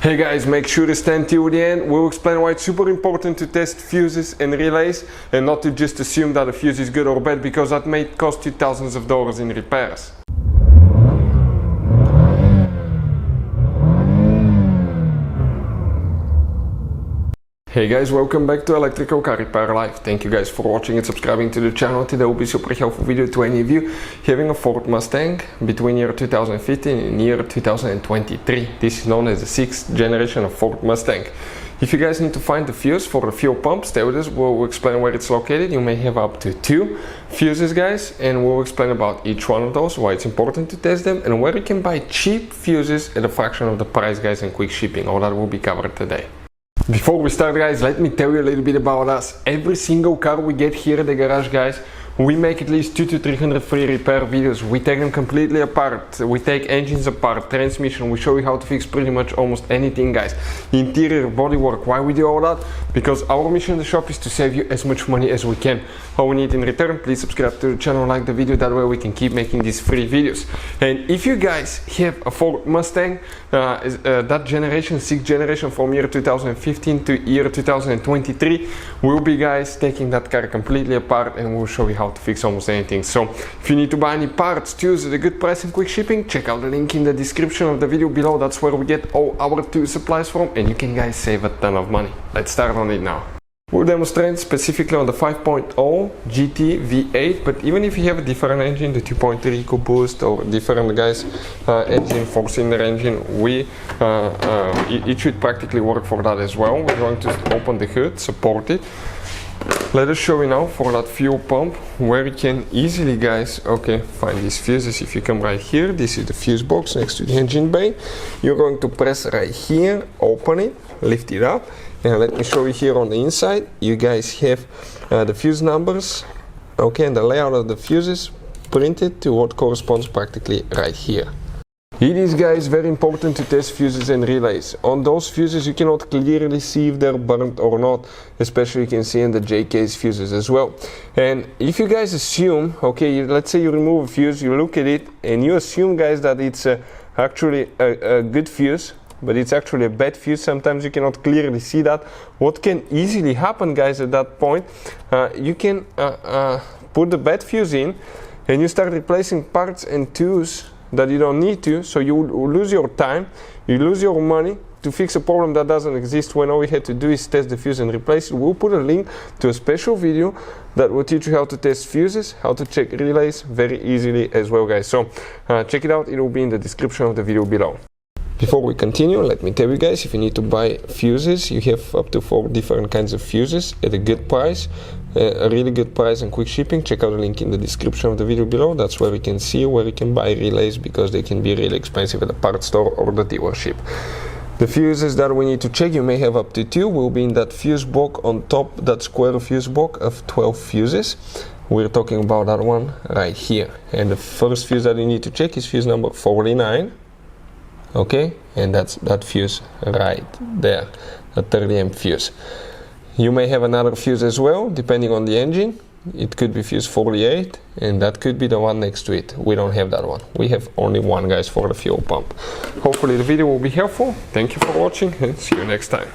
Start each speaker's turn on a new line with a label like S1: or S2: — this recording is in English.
S1: Hey guys, make sure to stand till the end. We'll explain why it's super important to test fuses and relays and not to just assume that a fuse is good or bad, because that may cost you thousands of dollars in repairs. Hey guys, welcome back to Electrical Car Repair Live. Thank you guys for watching and subscribing to the channel. Today will be a super helpful video to any of you having a Ford Mustang between year 2015 and year 2023. This is known as the 6th generation of Ford Mustang. If you guys need to find the fuse for the fuel pump, stay with us. We'll explain where it's located. You may have up to 2 fuses, guys, and we'll explain about each one of those, why it's important to test them, and where you can buy cheap fuses at a fraction of the price, guys, and quick shipping. All that will be covered today. Before we start, guys, let me tell you a little bit about us. Every single car we get here at the garage, guys, we make at least 200 to 300 free repair videos. We take them completely apart. We take engines apart, transmission. We show you how to fix pretty much almost anything, guys. Interior, bodywork. Why we do all that? Because our mission in the shop is to save you as much money as we can. All we need in return, please subscribe to the channel, like the video. That way we can keep making these free videos. And if you guys have a Ford Mustang, that generation, 6th generation, from year 2015 to year 2023, we'll be, guys, taking that car completely apart and we'll show you how to fix almost anything. So if you need to buy any parts, tools at a good price and quick shipping, check out the link in the description of the video below. That's where we get all our tool supplies from, and you can, guys, save a ton of money. Let's start on it now. We'll demonstrate specifically on the 5.0 GT V8, but even if you have a different engine, the 2.3 EcoBoost or different, guys, engine, 4-cylinder engine, it should practically work for that as well. We're going to open the hood, support it. Let us show you now for that fuel pump where you can easily, guys, find these fuses. If you come right here, this is the fuse box next to the engine bay. You're going to press right here, open it, lift it up, and let me show you here on the inside. You guys have the fuse numbers, and the layout of the fuses printed to what corresponds practically right here. It is, guys, very important to test fuses and relays. On those fuses you cannot clearly see if they're burnt or not, especially you can see in the J-case fuses as well. And if you guys assume, let's say you remove a fuse, you look at it and you assume, guys, that it's actually a good fuse, but it's actually a bad fuse. Sometimes you cannot clearly see that. What can easily happen, guys, at that point, you can put the bad fuse in and you start replacing parts and tools that you don't need to, so you lose your time, you lose your money to fix a problem that doesn't exist, when all we had to do is test the fuse and replace it. We'll put a link to a special video that will teach you how to test fuses, how to check relays very easily as well, guys. So check it out, it will be in the description of the video below. Before we continue, let me tell you, guys, if you need to buy fuses, you have up to 4 different kinds of fuses at a good price, a really good price and quick shipping. Check out the link in the description of the video below. That's where you can see where you can buy relays, because they can be really expensive at the parts store or the dealership. The fuses that we need to check, you may have up to 2, will be in that fuse box on top, that square fuse box of 12 fuses. We're talking about that one right here. And the first fuse that you need to check is fuse number 49. And that's that fuse right there, a 30 amp fuse. You may have another fuse as well, depending on the engine. It could be fuse 48, and that could be the one next to it. We don't have that one. We have only one, guys, for the fuel pump. Hopefully the video will be helpful. Thank you for watching, and see you next time.